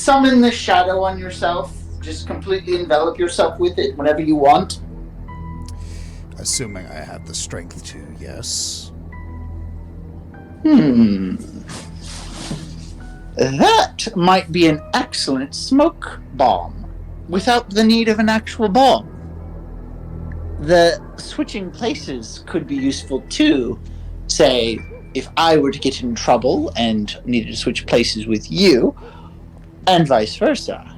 summon the shadow on yourself. Just completely envelop yourself with it whenever you want. Assuming I have the strength to, yes. That might be an excellent smoke bomb, without the need of an actual bomb. The switching places could be useful too. Say, if I were to get in trouble and needed to switch places with you, and vice versa.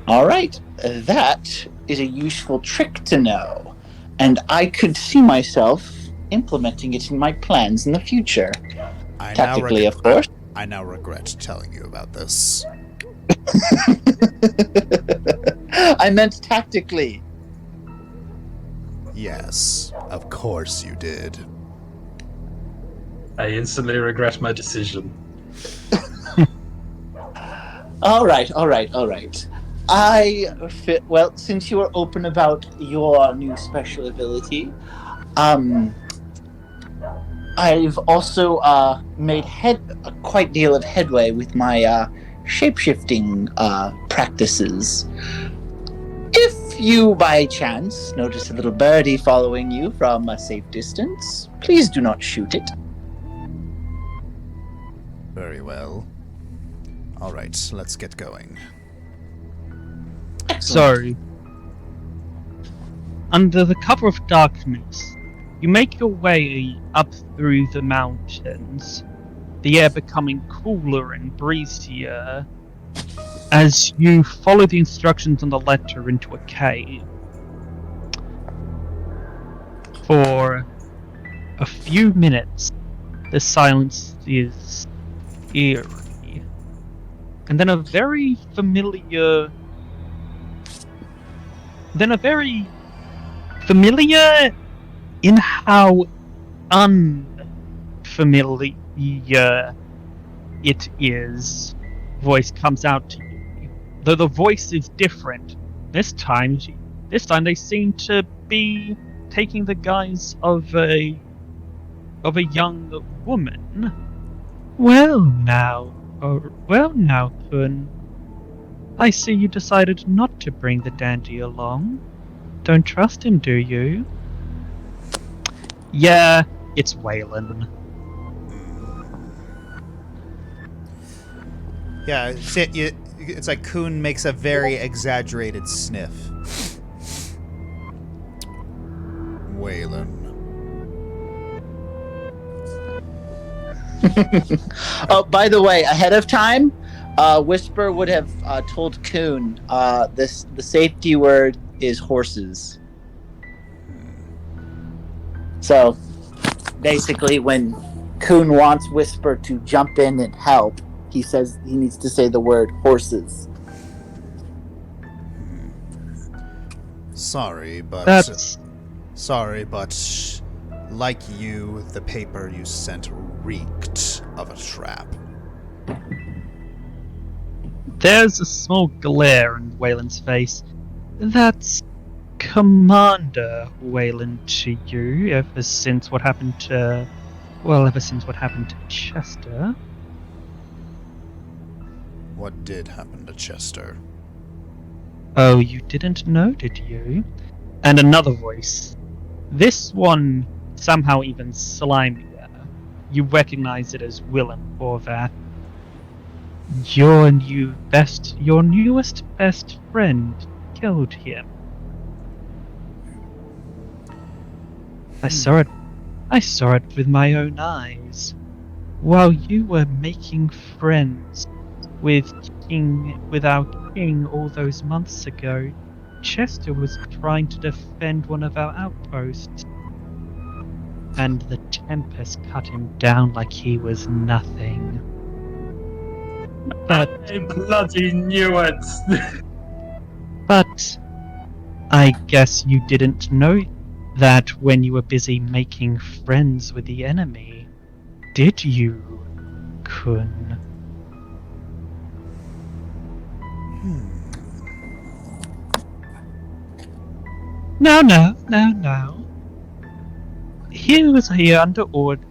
All right, that is a useful trick to know, and I could see myself implementing it in my plans in the future. Tactically, of course. I now regret telling you about this. I meant tactically. Yes, of course you did. I instantly regret my decision. All right. Well, since you are open about your new special ability, I've also made a quite deal of headway with my shape-shifting practices. If you, by chance, notice a little birdie following you from a safe distance, please do not shoot it. Very well. All right, let's get going. So, under the cover of darkness, you make your way up through the mountains, the air becoming cooler and breezier as you follow the instructions on the letter into a cave. For a few minutes, the silence is eerie, and then a very familiar in how unfamiliar it is, voice comes out to you. Though the voice is different, this time they seem to be taking the guise of a young woman. Well now, Kun. I see you decided not to bring the dandy along. Don't trust him, do you? Yeah, it's Waylon. Yeah, it's like Kuhn makes a very exaggerated sniff. Waylon. Oh, by the way, ahead of time, Whisper would have told Kuhn the safety word is horses. So, basically, when Kuhn wants Whisper to jump in and help, he says he needs to say the word horses. Sorry, but like you, the paper you sent reeked of a trap. There's a small glare in Waylon's face. That's Commander Waylon to you, ever since what happened to Chester. What did happen to Chester? Oh, you didn't know, did you? And another voice. This one somehow even slimier. You recognize it as Willem Horvath. Your newest best friend killed him. I saw it with my own eyes. While you were making friends with our king all those months ago, Chester was trying to defend one of our outposts. And the Tempest cut him down like he was nothing. But I bloody knew it! But I guess you didn't know that when you were busy making friends with the enemy, did you, Kun? No. He was here under order.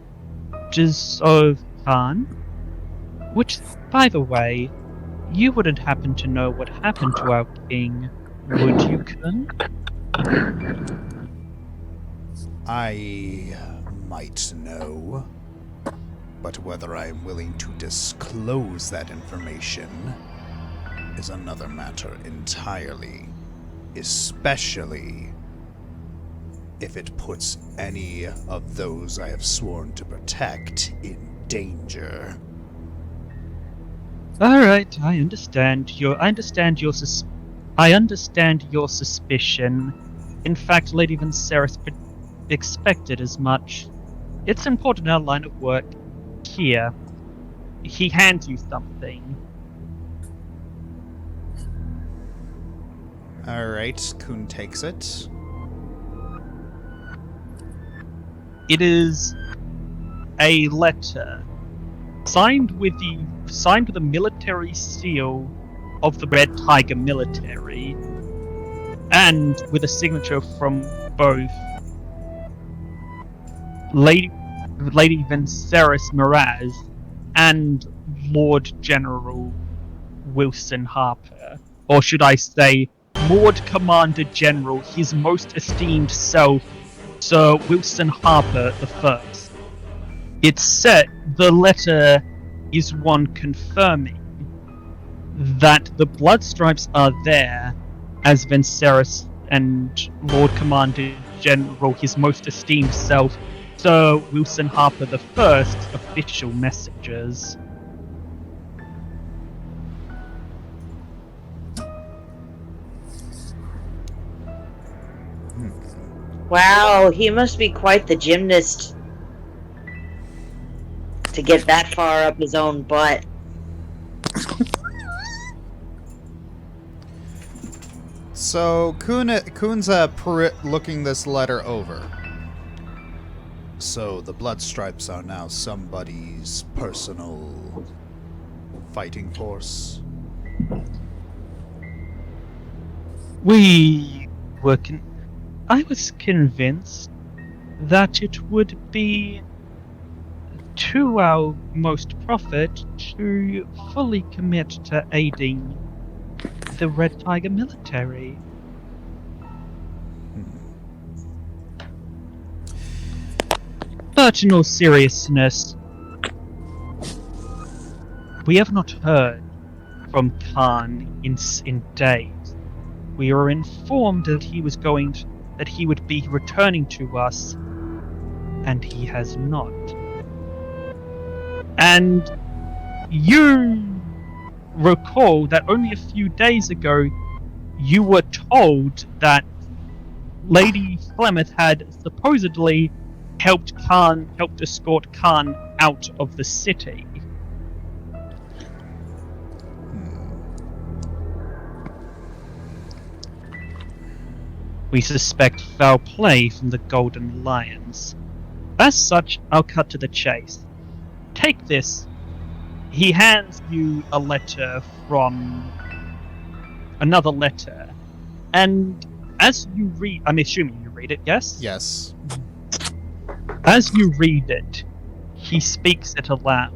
orders of Khan? Which, by the way, you wouldn't happen to know what happened to our king, would you, Kun? I might know, but whether I'm willing to disclose that information is another matter entirely, especially if it puts any of those I have sworn to protect in danger. All right, I understand your suspicion. In fact, Lady Venseris expected as much. It's important in our line of work. Here, he hands you something. All right, Kun takes it. It is a letter signed with the military seal of the Red Tiger military, and with a signature from both Lady Venseris Miraz and Lord General Wilson Harper, or should I say, Lord Commander General, his most esteemed self, Sir Wilson Harper the First. It's said the letter is one confirming that the blood stripes are there as Venseris and Lord Commander General, his most esteemed self, Sir Wilson Harper the First, official messengers. Wow, he must be quite the gymnast to get that far up his own butt. So Kun's looking this letter over. So the blood stripes are now somebody's personal fighting force. I was convinced that it would be to our most profit to fully commit to aiding the Red Tiger military. But in all seriousness, we have not heard from Khan in days. We were informed that he would be returning to us, and he has not. And you recall that only a few days ago you were told that Lady Flemeth had supposedly helped escort Khan out of the city. We suspect foul play from the Golden Lions. As such, I'll cut to the chase. Take this. He hands you a letter from another letter, and as you read, I'm assuming you read it, yes? Yes. As you read it, he speaks it aloud.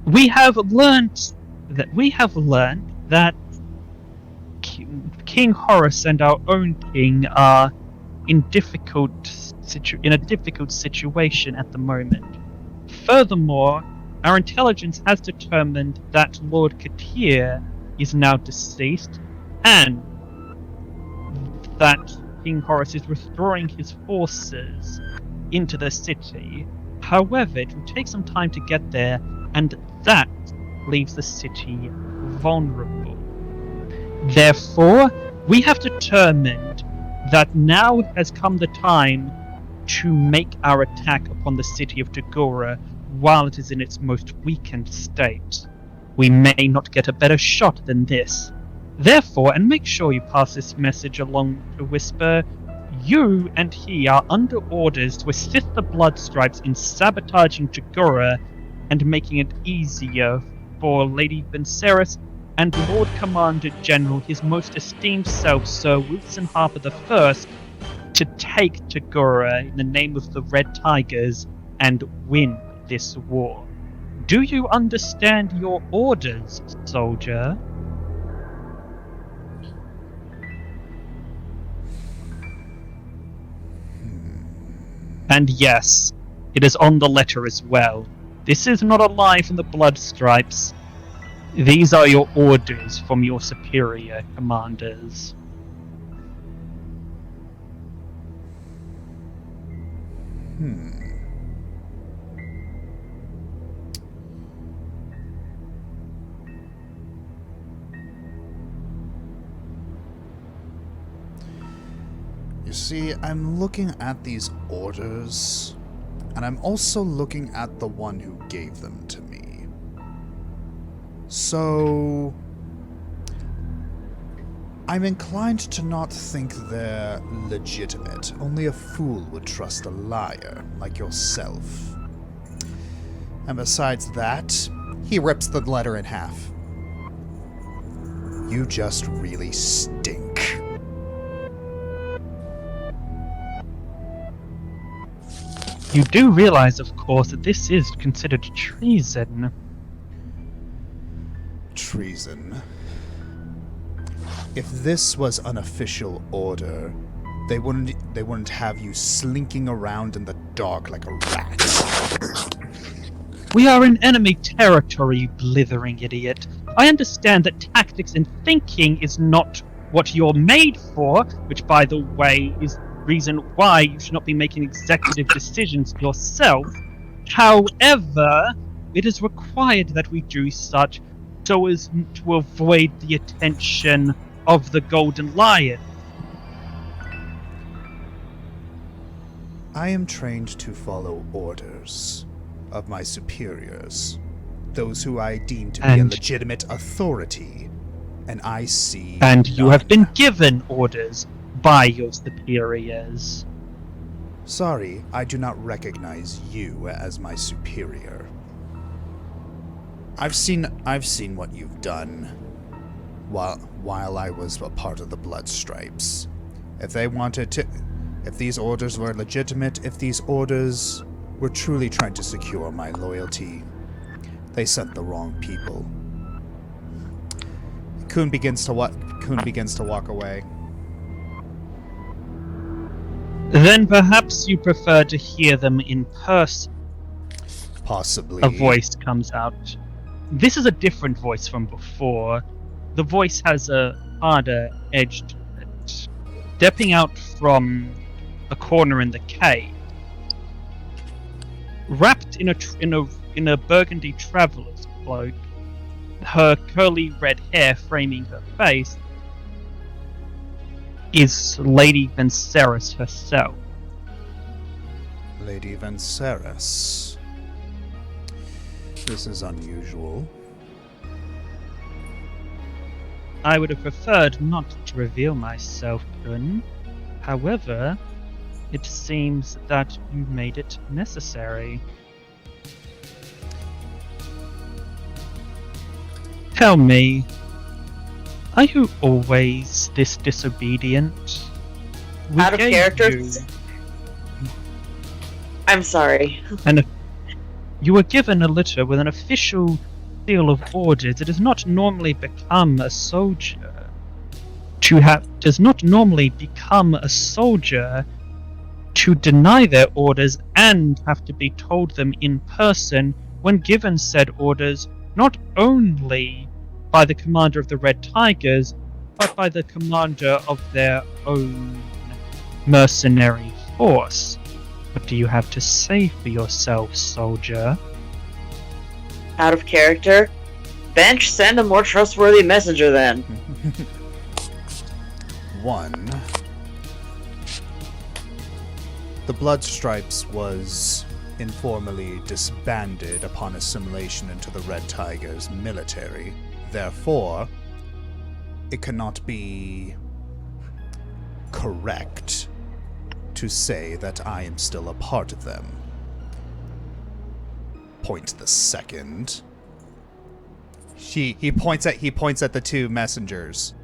We have learned that King Horus and our own king are in a difficult situation at the moment. Furthermore, our intelligence has determined that Lord Katir is now deceased, and that King Horus is withdrawing his forces into the city. However, it will take some time to get there, and that leaves the city vulnerable. Therefore, we have determined that now has come the time to make our attack upon the city of Dagora while it is in its most weakened state. We may not get a better shot than this. Therefore, and make sure you pass this message along to Whisper, you and he are under orders to assist the Blood Stripes in sabotaging Dagora and making it easier for Lady Venseris and Lord Commander General, his most esteemed self, Sir Wilson Harper I, to take Tagora in the name of the Red Tigers and win this war. Do you understand your orders, soldier? And yes, it is on the letter as well. This is not a lie from the blood stripes. These are your orders from your superior commanders. You see, I'm looking at these orders, and I'm also looking at the one who gave them to me. So, I'm inclined to not think they're legitimate. Only a fool would trust a liar like yourself. And besides that, he rips the letter in half. You just really stink. You do realize, of course, that this is considered treason. Treason? If this was an official order, they wouldn't have you slinking around in the dark like a rat. We are in enemy territory, you blithering idiot. I understand that tactics and thinking is not what you're made for, which, by the way, is reason why you should not be making executive decisions yourself. However, it is required that we do such so as to avoid the attention of the Golden Lion. I am trained to follow orders of my superiors, those who I deem to be a legitimate authority, and I see And you none. have been given orders by your superiors. Sorry, I do not recognize you as my superior. I've seen what you've done while I was a part of the Blood Stripes. If these orders were legitimate, if these orders were truly trying to secure my loyalty, they sent the wrong people. Kuhn begins to walk away. Then perhaps you prefer to hear them in person. Possibly. A voice comes out. This is a different voice from before. The voice has a harder edge to it. Stepping out from a corner in the cave, wrapped in a burgundy traveler's cloak, her curly red hair framing her face, is Lady Venseris herself. Lady Venseris. This is unusual. I would have preferred not to reveal myself, Kun. However, it seems that you made it necessary. Tell me, are you always this disobedient? We Out of gave character? you- I'm sorry. You were given a letter with an official seal of orders. It does not normally become a soldier to deny their orders and have to be told them in person when given said orders, not only by the commander of the Red Tigers, but by the commander of their own mercenary force. What do you have to say for yourself, soldier? Out of character? Bench, send a more trustworthy messenger then. 1. The Blood Stripes was informally disbanded upon assimilation into the Red Tigers military. Therefore, it cannot be correct to say that I am still a part of them. Point the second. He points at the two messengers.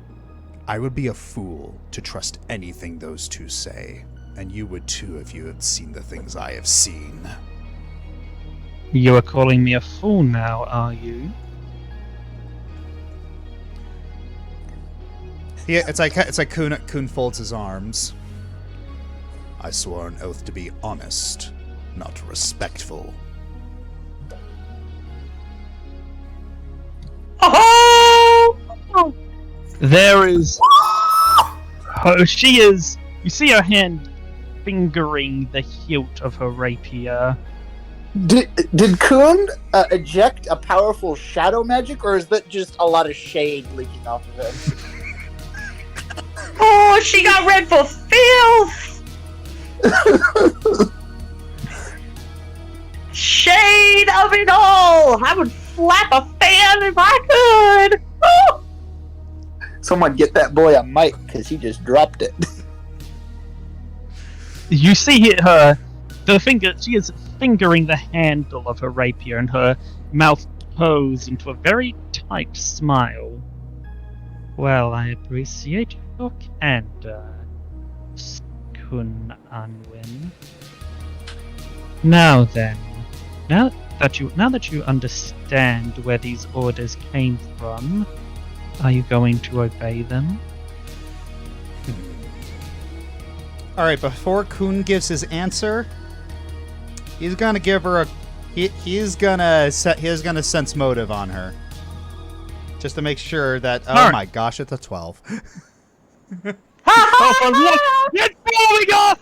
I would be a fool to trust anything those two say. And you would too if you had seen the things I have seen. You are calling me a fool now, are you? Yeah, it's like Kun folds his arms. I swore an oath to be honest, not respectful. Oh! There is. Oh, she is. You see her hand fingering the hilt of her rapier. Did Kun eject a powerful shadow magic, or is that just a lot of shade leaking off of him? Oh, she got red for filth! Shade of it all! I would flap a fan if I could! Oh! Someone get that boy a mic, because he just dropped it. You see her. She is fingering the handle of her rapier, and her mouth curls into a very tight smile. Well, I appreciate your candor, Kun Anwin. Now then, now that you understand where these orders came from, are you going to obey them? Alright, before Kun gives his answer, he's gonna give her a... He's gonna sense motive on her. Just to make sure that... Oh my gosh, it's a 12. It's blowing off!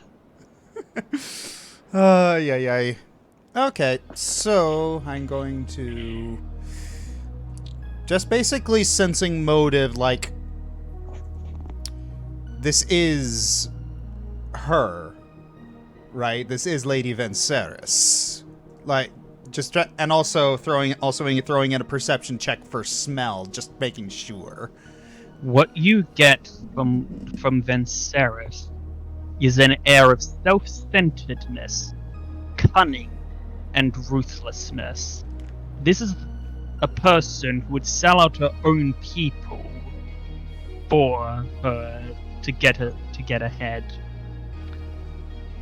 Yeah. Okay, so I'm going to... Just basically sensing motive, like... This is... her. Right? This is Lady Venseris. Like, just... And also throwing in a perception check for smell, just making sure. What you get from Venseris is an air of self-centeredness, cunning, and ruthlessness. This is a person who would sell out her own people for her to get ahead.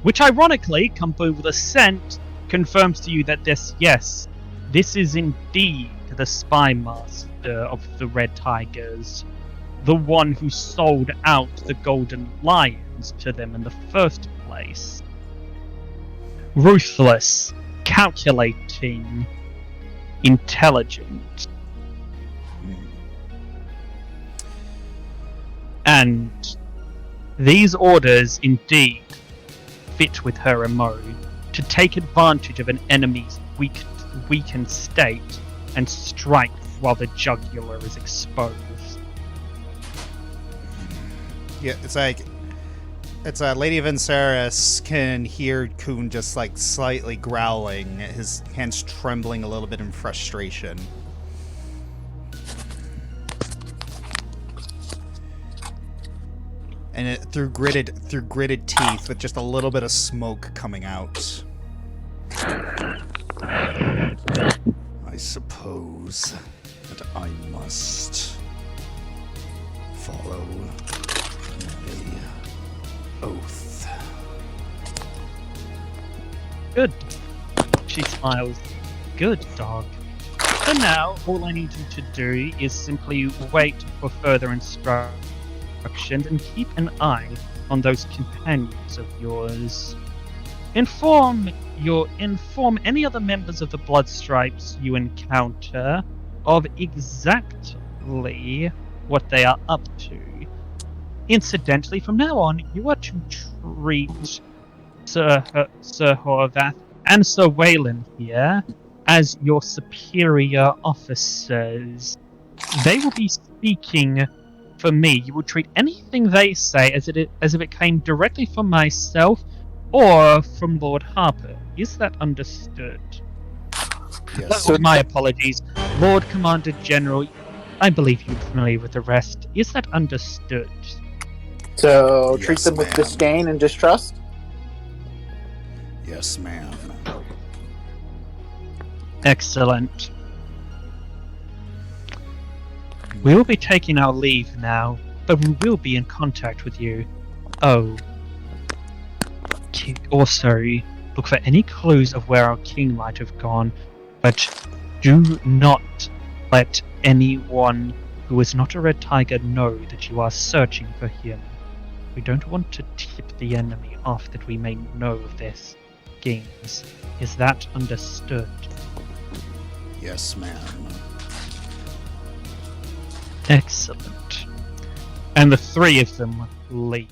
Which, ironically, coupled with a scent, confirms to you that this is indeed the spymaster of the Red Tigers. The one who sold out the Golden Lions to them in the first place. Ruthless, calculating, intelligent. And these orders indeed fit with her MO to take advantage of an enemy's weakened state and strike while the jugular is exposed. Yeah, it's Lady Venseris can hear Kun just like slightly growling, his hands trembling a little bit in frustration. And through gritted teeth with just a little bit of smoke coming out. I suppose that I must follow my oath. Good. She smiles. Good, dog. For now, all I need you to do is simply wait for further instructions and keep an eye on those companions of yours. Inform any other members of the Bloodstripes you encounter of exactly what they are up to. Incidentally, from now on, you are to treat Sir Horvath and Sir Wayland here as your superior officers. They will be speaking for me. You will treat anything they say as if it came directly from myself or from Lord Harper. Is that understood? Yes. So, my apologies. Lord Commander General, I believe you're familiar with the rest. Is that understood? So treat Yes, them with ma'am. disdain and distrust? Yes, ma'am. Excellent. We will be taking our leave now, but we will be in contact with you. Oh, Also, look for any clues of where our king might have gone, but do not let anyone who is not a red tiger know that you are searching for him. We don't want to tip the enemy off that we may know of this games. Is that understood? Yes, ma'am. Excellent. And the three of them leave.